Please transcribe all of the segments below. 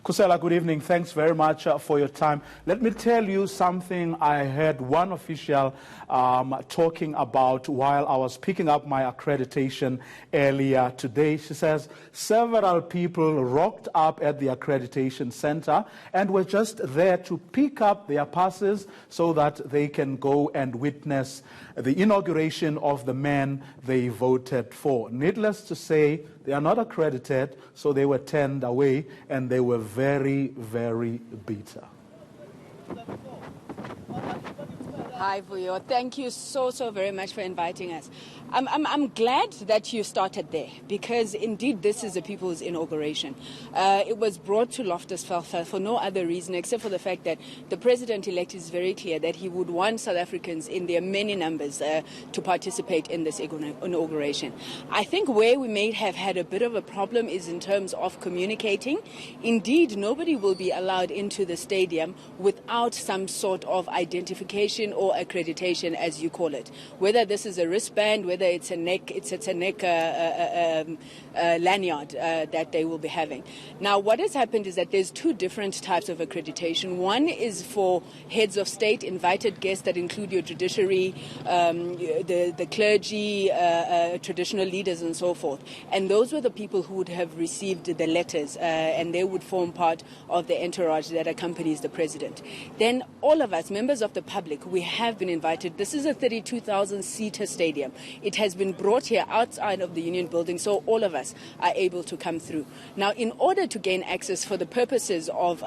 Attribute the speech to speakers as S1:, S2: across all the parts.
S1: Kusela, good evening. Thanks very much for your time. Let me tell you something I heard one official talking about while I was picking up my accreditation earlier today. She says several people rocked up at the accreditation center and were just there to pick up their passes so that they can go and witness the inauguration of the man they voted for. Needless to say, they are not accredited, so they were turned away, and they were very, very bitter.
S2: Hi, Vuyo. Thank you so very much for inviting us. I'm glad that you started there, because indeed this is the people's inauguration. It was brought to Loftus Versfeld for no other reason except for the fact that the president-elect is very clear that he would want South Africans in their many numbers to participate in this inauguration. I think where we may have had a bit of a problem is in terms of communicating. Indeed, nobody will be allowed into the stadium without some sort of identification or accreditation, as you call it. Whether this is a wristband, whether it's a neck lanyard that they will be having. Now, what has happened is that there's two different types of accreditation. One is for heads of state, invited guests that include your judiciary, the clergy, traditional leaders, and so forth. And those were the people who would have received the letters, and they would form part of the entourage that accompanies the president. Then all of us, members of the public, we have been invited. This is a 32,000-seater stadium. It has been brought here outside of the Union building, so all of us are able to come through. Now, in order to gain access for the purposes of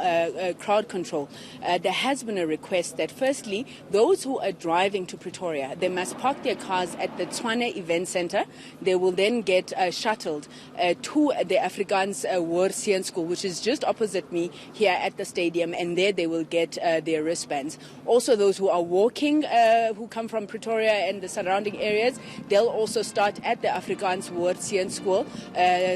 S2: crowd control, there has been a request that, firstly, those who are driving to Pretoria, they must park their cars at the Tshwane Event Center. They will then get shuttled to the Afrikaans Woord School, which is just opposite me here at the stadium, and there they will get their wristbands. Also, those who are walking, who come from Pretoria and the surrounding areas, they'll also start at the Afrikaans Woord School,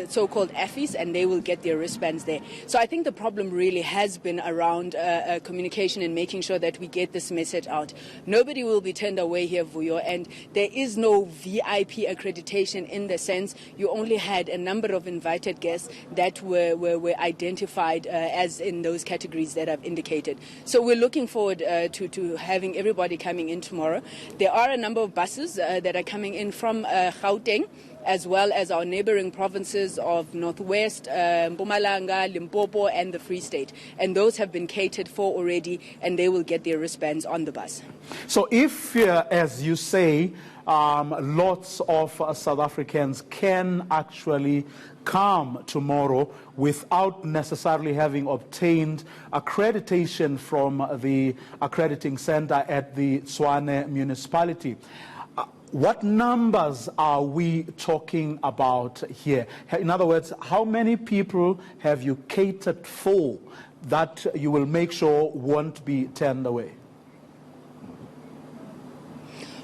S2: so-called AFIS, and they will get their wristbands there. So I think the problem really has been around communication and making sure that we get this message out. Nobody will be turned away here, Vuyo, and there is no VIP accreditation in the sense you only had a number of invited guests that were identified as in those categories that I've indicated. So we're looking forward to having everybody coming in tomorrow. There are a number of buses that are coming in from Gauteng, as well as our neighboring provinces of Northwest, Mpumalanga, Limpopo, and the Free State. And those have been catered for already, and they will get their wristbands on the bus.
S1: So if, as you say, lots of South Africans can actually come tomorrow without necessarily having obtained accreditation from the accrediting center at the Tshwane municipality, what numbers are we talking about here? In other words, how many people have you catered for that you will make sure won't be turned away?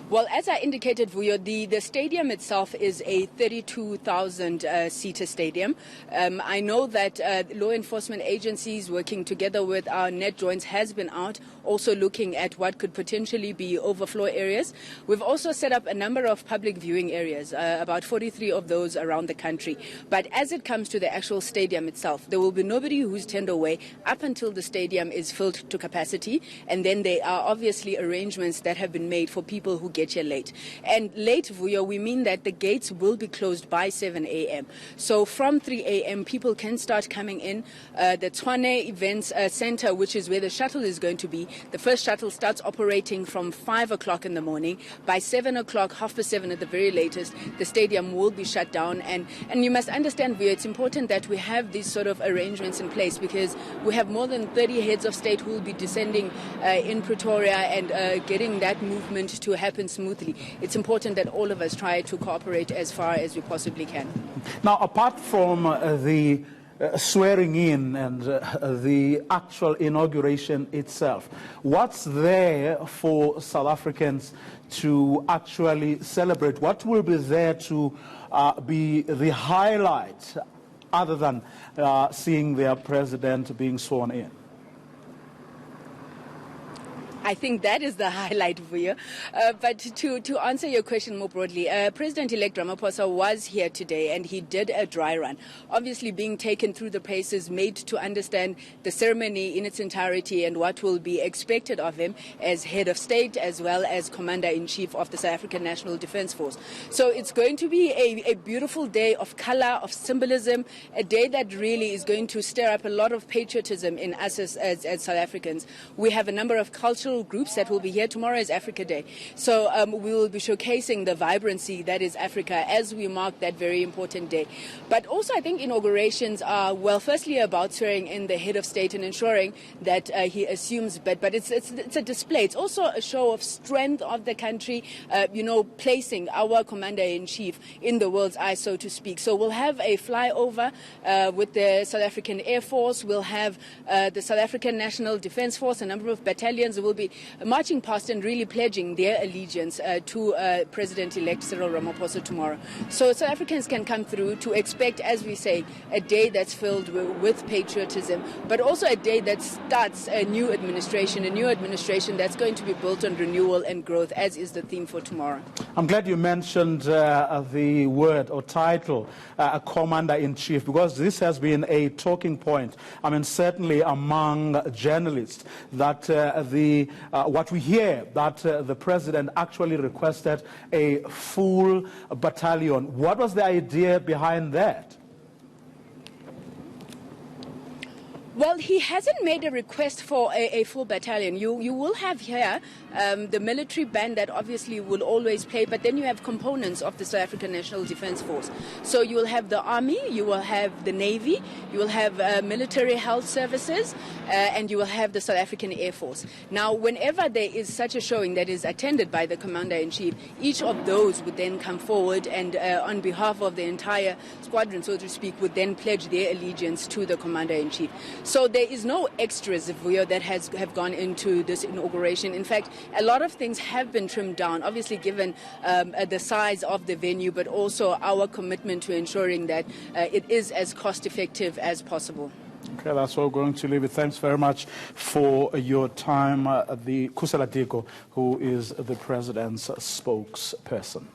S2: Well, as I indicated, Vuyo, the stadium itself is a 32,000-seater stadium. I know that law enforcement agencies working together with our net joints has been out also looking at what could potentially be overflow areas. We've also set up a number of public viewing areas, about 43 of those around the country. But as it comes to the actual stadium itself, there will be nobody who's turned away up until the stadium is filled to capacity. And then there are obviously arrangements that have been made for people who get here late. And late, Vuyo, we mean that the gates will be closed by 7 a.m. So from 3 a.m., people can start coming in. The Tshwane Events Center, which is where the shuttle is going to be, the first shuttle starts operating from 5 o'clock in the morning. By 7 o'clock, 7:30 at the very latest, the stadium will be shut down. And you must understand, Vuyo, it's important that we have these sort of arrangements in place because we have more than 30 heads of state who will be descending in Pretoria and getting that movement to happen smoothly. It's important that all of us try to cooperate as far as we possibly can.
S1: Now, apart from the swearing in and the actual inauguration itself, what's there for South Africans to actually celebrate? What will be there to be the highlight other than seeing their president being sworn in?
S2: I think that is the highlight for you. But to answer your question more broadly, President-elect Ramaphosa was here today and he did a dry run. Obviously being taken through the paces made to understand the ceremony in its entirety and what will be expected of him as head of state as well as Commander-in-Chief of the South African National Defence Force. So it's going to be a beautiful day of colour, of symbolism, a day that really is going to stir up a lot of patriotism in us as South Africans. We have a number of cultural groups that will be here. Tomorrow is Africa Day. So we will be showcasing the vibrancy that is Africa as we mark that very important day. But also I think inaugurations are, well, firstly about swearing in the head of state and ensuring that he assumes, but it's a display. It's also a show of strength of the country, placing our commander-in-chief in the world's eye, so to speak. So we'll have a flyover with the South African Air Force. We'll have the South African National Defence Force. A number of battalions will be marching past and really pledging their allegiance to President-elect Cyril Ramaphosa tomorrow. So South Africans can come through to expect, as we say, a day that's filled with patriotism, but also a day that starts a new administration that's going to be built on renewal and growth, as is the theme for tomorrow.
S1: I'm glad you mentioned the word or title, Commander-in-Chief, because this has been a talking point. I mean, certainly among journalists, that what we hear, that the president actually requested a full battalion. What was the idea behind that?
S2: Well, he hasn't made a request for a full battalion. You will have here the military band that obviously will always play, but then you have components of the South African National Defence Force. So you will have the Army, you will have the Navy, you will have military health services, and you will have the South African Air Force. Now, whenever there is such a showing that is attended by the Commander-in-Chief, each of those would then come forward and on behalf of the entire squadron, so to speak, would then pledge their allegiance to the Commander-in-Chief. So there is no extras that have gone into this inauguration. In fact, a lot of things have been trimmed down, obviously given the size of the venue, but also our commitment to ensuring that it is as cost-effective as possible.
S1: Okay, that's all we're going to leave it. Thanks very much for your time. The Kusela Diko, who is the president's spokesperson.